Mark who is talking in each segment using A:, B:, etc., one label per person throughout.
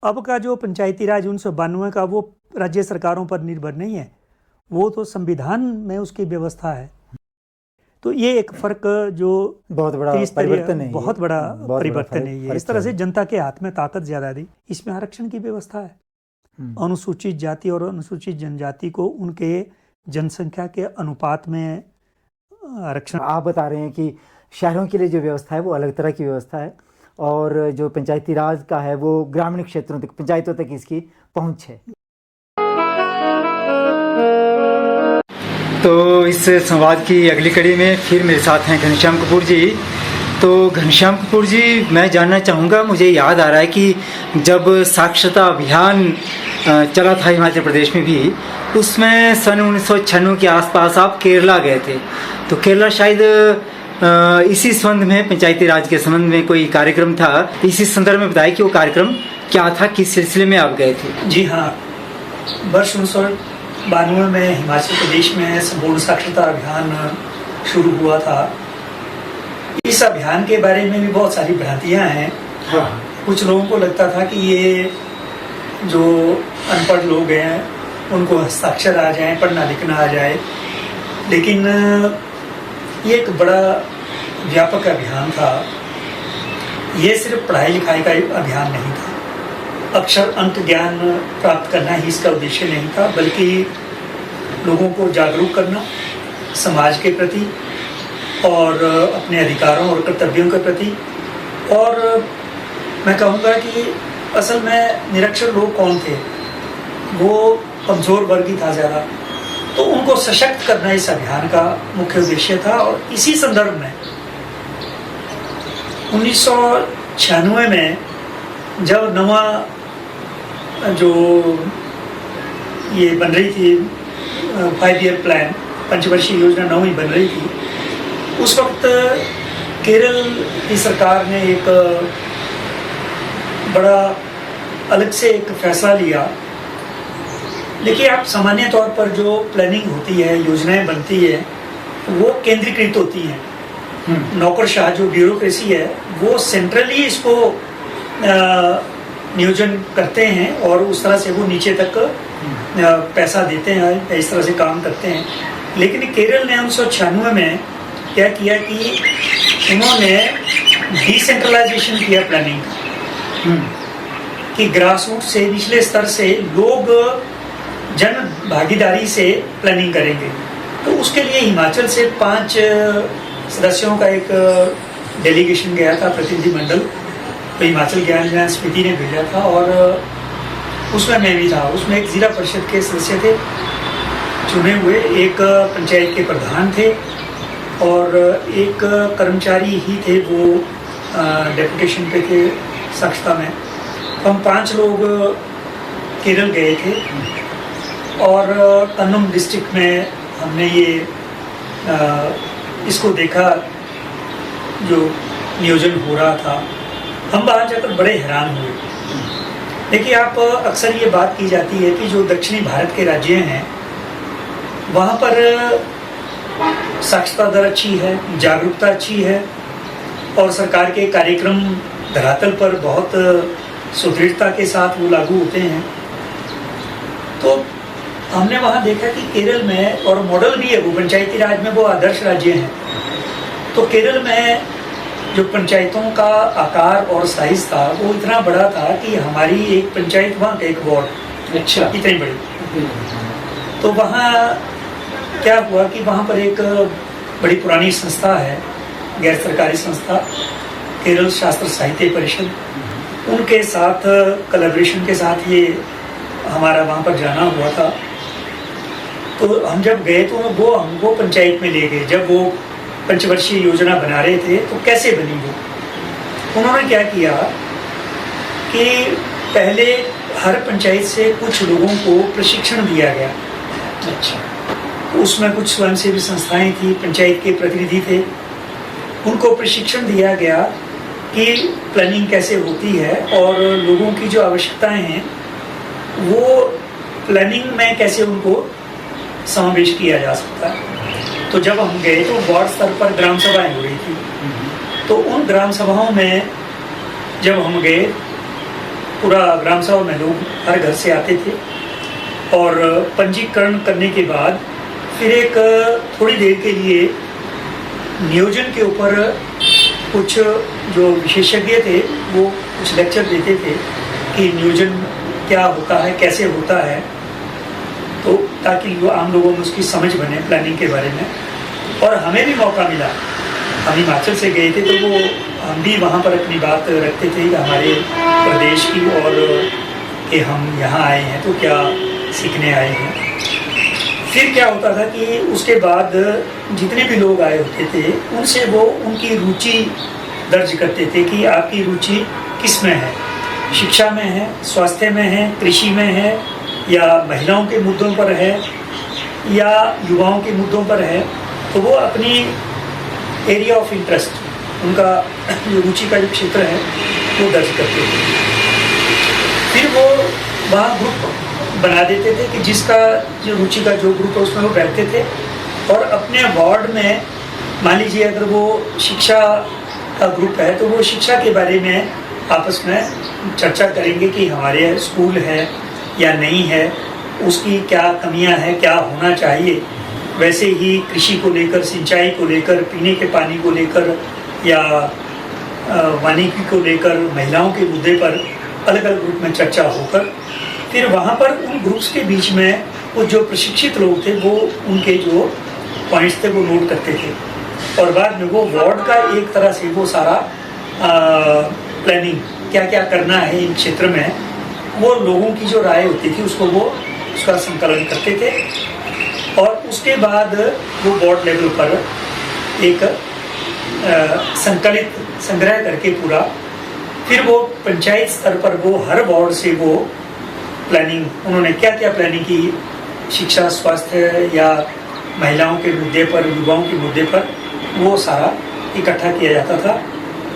A: अब का जो पंचायती राज 1992 का वो राज्य सरकारों पर निर्भर नहीं है, वो तो संविधान में उसकी व्यवस्था है। तो ये एक फर्क जो
B: बहुत बड़ा परिवर्तन है,
A: बहुत बड़ा परिवर्तन है ये। इस तरह से जनता के हाथ में ताकत ज्यादा दी। इसमें आरक्षण की व्यवस्था है। अनुसूचित जाति और अनुसूचित जनजाति को उनके जनसंख्या के अनुपात में आरक्षण।
B: आप बता रहे हैं कि शहरों के लिए जो व्यवस्था है वो अलग तरह की व्यवस्था है, और जो पंचायती राज का है वो ग्रामीण क्षेत्रों तक, पंचायतों तक इसकी पहुंच है। तो इस संवाद की अगली कड़ी में फिर मेरे साथ हैं घनश्याम कपूर जी। तो घनश्याम कपूर जी, मैं जानना चाहूँगा, मुझे याद आ रहा है कि जब साक्षरता अभियान चला था हिमाचल प्रदेश में भी, उसमें सन 1996 के आसपास आप केरला गए थे। तो केरला शायद इसी संबंध में, पंचायती राज के संबंध में कोई कार्यक्रम था। इसी संदर्भ में बताया कि वो कार्यक्रम क्या था, किस सिलसिले में आप गए थे?
A: जी हाँ, वर्ष 1992 में हिमाचल प्रदेश में संपूर्ण साक्षरता अभियान शुरू हुआ था। इस अभियान के बारे में भी बहुत सारी भ्रांतियां हैं।
B: हाँ। कुछ
A: लोगों को लगता था कि ये जो अनपढ़ लोग हैं उनको हस्ताक्षर आ जाए, पढ़ना लिखना आ जाए, लेकिन ये एक बड़ा व्यापक अभियान था। ये सिर्फ पढ़ाई लिखाई का अभियान नहीं था, अक्षर अंक ज्ञान प्राप्त करना ही इसका उद्देश्य नहीं था, बल्कि लोगों को जागरूक करना समाज के प्रति और अपने अधिकारों और कर्तव्यों के प्रति। और मैं कहूँगा कि असल में निरक्षर लोग कौन थे, वो कमज़ोर वर्ग ही था ज़्यादा, तो उनको सशक्त करना इस अभियान का मुख्य उद्देश्य था। और इसी संदर्भ में 1996 में जब नवा जो ये बन रही थी 5 ईयर प्लान, पंचवर्षीय योजना नवी बन रही थी, उस वक्त केरल की सरकार ने एक बड़ा अलग से एक फैसला लिया। देखिए, आप सामान्य तौर पर जो प्लानिंग होती है, योजनाएं बनती है, वो केंद्रीकृत होती हैं। नौकरशाह जो ब्यूरोक्रेसी है वो सेंट्रली इसको नियोजन करते हैं और उस तरह से वो नीचे तक पैसा देते हैं, इस तरह से काम करते हैं। लेकिन केरल ने 1996 में क्या किया कि उन्होंने डिसेंट्रलाइजेशन किया प्लानिंग का, कि ग्रास रूट से, निचले स्तर से लोग जन भागीदारी से प्लानिंग करेंगे। तो उसके लिए हिमाचल से 5 सदस्यों का एक डेलीगेशन गया था, प्रतिनिधिमंडल, तो हिमाचल ज्ञान समिति ने भेजा था और उसमें मैं भी था। उसमें एक जिला परिषद के सदस्य थे चुने हुए, एक पंचायत के प्रधान थे और एक कर्मचारी ही थे, वो डेपुटेशन पे थे साक्षरता में। हम 5 लोग केरल गए थे और कन्नूम डिस्ट्रिक्ट में हमने ये इसको देखा जो नियोजन हो रहा था। हम वहाँ जाकर बड़े हैरान हुए। देखिए, आप अक्सर ये बात की जाती है कि जो दक्षिणी भारत के राज्य हैं वहाँ पर साक्षरता दर अच्छी है, जागरूकता अच्छी है और सरकार के कार्यक्रम धरातल पर बहुत सुदृढ़ता के साथ वो लागू होते हैं। तो हमने वहाँ देखा कि केरल में, और मॉडल भी है वो, पंचायती राज में वो आदर्श राज्य हैं, तो केरल में जो पंचायतों का आकार और साइज था वो इतना बड़ा था कि हमारी एक पंचायत वहाँ का एक वार्ड,
B: अच्छा,
A: इतनी बड़ी। तो वहाँ क्या हुआ कि वहाँ पर एक बड़ी पुरानी संस्था है, गैर सरकारी संस्था, केरल शास्त्र साहित्य परिषद, उनके साथ कोलैबोरेशन के साथ ये हमारा वहाँ पर जाना हुआ था। तो हम जब गए तो वो हमको पंचायत में ले गए। जब वो पंचवर्षीय योजना बना रहे थे तो कैसे बनी वो, उन्होंने क्या किया कि पहले हर पंचायत से कुछ लोगों को प्रशिक्षण दिया गया। अच्छा, उसमें कुछ स्वयंसेवी संस्थाएं थी, पंचायत के प्रतिनिधि थे, उनको प्रशिक्षण दिया गया कि प्लानिंग कैसे होती है और लोगों की जो आवश्यकताएं हैं वो प्लानिंग में कैसे उनको समावेश किया जा सकता है। तो जब हम गए तो वार्ड स्तर पर ग्राम सभाएं हो रही थी। तो उन ग्राम सभाओं में जब हम गए पूरा ग्राम सभा में लोग हर घर से आते थे और पंजीकरण करने के बाद फिर एक थोड़ी देर के लिए नियोजन के ऊपर कुछ जो विशेषज्ञ थे वो कुछ लेक्चर देते थे कि नियोजन क्या होता है, कैसे होता है, तो ताकि आम लोगों में उसकी समझ बने प्लानिंग के बारे में। और हमें भी मौका मिला, हम हिमाचल से गए थे तो वो हम भी वहाँ पर अपनी बात रखते थे हमारे प्रदेश की, और कि हम यहाँ आए हैं तो क्या सीखने आए हैं। फिर क्या होता था कि उसके बाद जितने भी लोग आए होते थे उनसे वो उनकी रुचि दर्ज करते थे कि आपकी रुचि किस में है, शिक्षा में है, स्वास्थ्य में है, कृषि में है, या महिलाओं के मुद्दों पर है, या युवाओं के मुद्दों पर है। तो वो अपनी एरिया ऑफ इंटरेस्ट, उनका जो रुचि का जो क्षेत्र है वो दर्ज करते थे। फिर वो वहाँ ग्रुप बना देते थे कि जिसका जो रुचि का जो ग्रुप है उसमें वो बैठते थे और अपने वार्ड में, मान लीजिए अगर वो शिक्षा का ग्रुप है तो वो शिक्षा के बारे में आपस में चर्चा करेंगे कि हमारे स्कूल है या नहीं है, उसकी क्या कमियां हैं, क्या होना चाहिए। वैसे ही कृषि को लेकर, सिंचाई को लेकर, पीने के पानी को लेकर या वानिकी को लेकर, महिलाओं के मुद्दे पर अलग अलग ग्रुप में चर्चा होकर फिर वहाँ पर उन ग्रुप्स के बीच में वो जो प्रशिक्षित लोग थे वो उनके जो पॉइंट्स थे वो नोट करते थे और बाद में वो वार्ड का एक तरह से वो सारा प्लानिंग क्या क्या करना है इन क्षेत्र में, वो लोगों की जो राय होती थी उसको वो उसका संकलन करते थे। और उसके बाद वो वार्ड लेवल पर एक संकलित संग्रह करके पूरा फिर वो पंचायत स्तर पर वो हर वार्ड से वो प्लानिंग, उन्होंने क्या क्या प्लानिंग की, शिक्षा, स्वास्थ्य या महिलाओं के मुद्दे पर, युवाओं के मुद्दे पर, वो सारा इकट्ठा किया जाता था।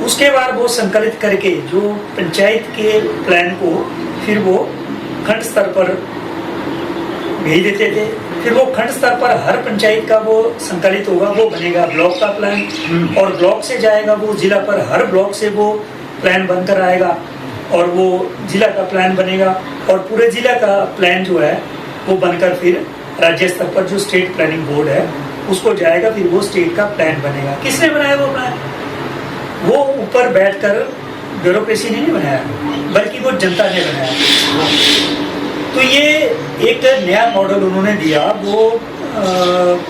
A: उसके बाद वो संकलित करके जो पंचायत के प्लान को फिर वो खंड स्तर पर भेज देते थे। फिर वो खंड स्तर पर हर पंचायत का वो संकलित होगा, वो बनेगा ब्लॉक का प्लान और ब्लॉक से जाएगा वो जिला पर, हर ब्लॉक से वो प्लान बनकर आएगा और वो जिला का प्लान बनेगा और पूरे जिला का प्लान जो है वो बनकर फिर राज्य स्तर पर जो स्टेट प्लानिंग बोर्ड है उसको जाएगा, फिर वो स्टेट का प्लान बनेगा। किसने बनाया वो प्लान? वो ऊपर बैठकर ब्यूरोक्रेसी ने नहीं बनाया, बल्कि वो जनता ने बनाया। तो ये एक नया मॉडल उन्होंने दिया, वो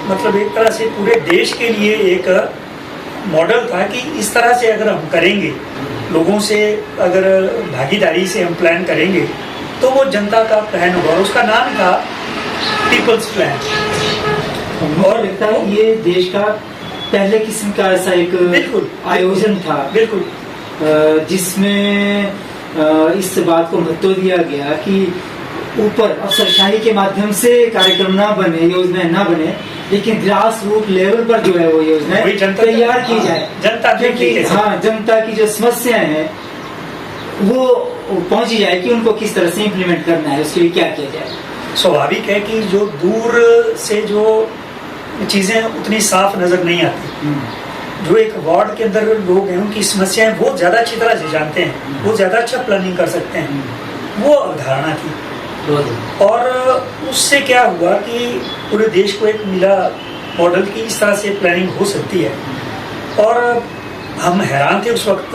A: मतलब एक तरह से पूरे देश के लिए एक मॉडल था कि इस तरह से अगर हम करेंगे, लोगों से अगर भागीदारी से हम प्लान करेंगे तो वो जनता का प्लान होगा। उसका नाम था पीपल्स प्लान।
B: और लगता है ये देश का पहले किस्म का ऐसा एक
A: बिल्कुल
B: आयोजन था,
A: बिल्कुल,
B: जिसमें इस बात को महत्व दिया गया कि ऊपर अफसरशाही के माध्यम से कार्यक्रम ना बने, योजनाएं ना बने, लेकिन ग्रास रूट लेवल पर जो है वो योजनाएं तैयार की जाए,
A: जनता
B: जनता की जो समस्याएं हैं वो पहुंची जाए कि उनको किस तरह से इम्प्लीमेंट करना है, उसके लिए क्या किया जाए।
A: स्वाभाविक है कि जो दूर से जो चीजें उतनी साफ नजर नहीं आती, जो एक वार्ड के अंदर लोग हैं उनकी समस्याएं वो ज्यादा अच्छी तरह से जानते हैं, वो ज्यादा अच्छा प्लानिंग कर सकते हैं, वो अवधारणा थी। और उससे क्या हुआ कि पूरे देश को एक मिला मॉडल की इस तरह से प्लानिंग हो सकती है। और हम हैरान थे उस वक्त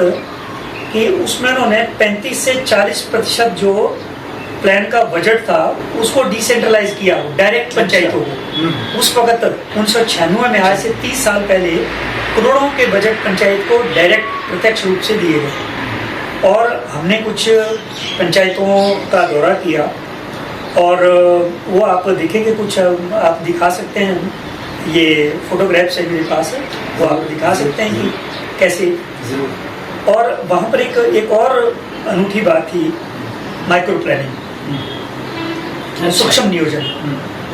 A: कि उसमें उन्होंने 35 से 40% जो प्लान का बजट था उसको डिसेंट्रलाइज किया, डायरेक्ट पंचायतों को। उस वक्त 1996 में, आज से 30 साल पहले, करोड़ों के बजट पंचायत को डायरेक्ट प्रत्यक्ष रूप से दिए गए। और हमने कुछ पंचायतों का दौरा किया और वो आप देखेंगे, कुछ आप दिखा सकते हैं, ये फोटोग्राफ्स है मेरे पास है, वो आप दिखा सकते हैं कि कैसे। और वहाँ पर एक और अनूठी बात थी, माइक्रो प्लानिंग, सूक्ष्म नियोजन।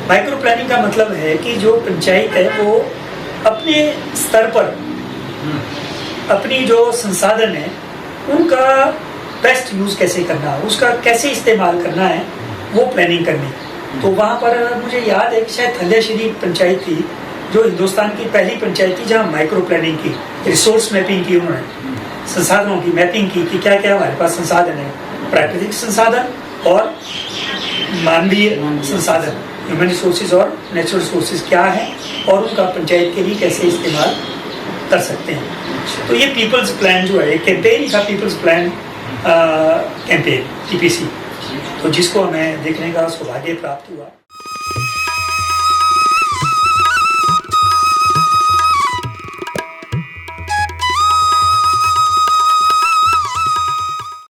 A: माइक्रो प्लानिंग का मतलब है कि जो पंचायत है वो अपने स्तर पर अपनी जो संसाधन है उनका बेस्ट यूज कैसे करना है, उसका कैसे इस्तेमाल करना है, वो प्लानिंग करनी। तो वहाँ पर मुझे याद है कि शायद थल्ल्याश्री पंचायत थी जो हिंदुस्तान की पहली पंचायत थी जहाँ माइक्रो प्लानिंग की, रिसोर्स मैपिंग की, उन्होंने संसाधनों की मैपिंग की कि क्या क्या हमारे पास संसाधन है, प्राकृतिक संसाधन और मानवीय संसाधन, ह्यूमन रिसोर्सेज और नेचुरल रिसोर्सेज क्या है और उनका पंचायत के लिए कैसे इस्तेमाल कर सकते हैं। तो ये पीपल्स प्लान जो है, एक कैंपेन था, पीपल्स प्लान कैंपेन PPC, तो जिसको हमें देखने का सौभाग्य प्राप्त हुआ।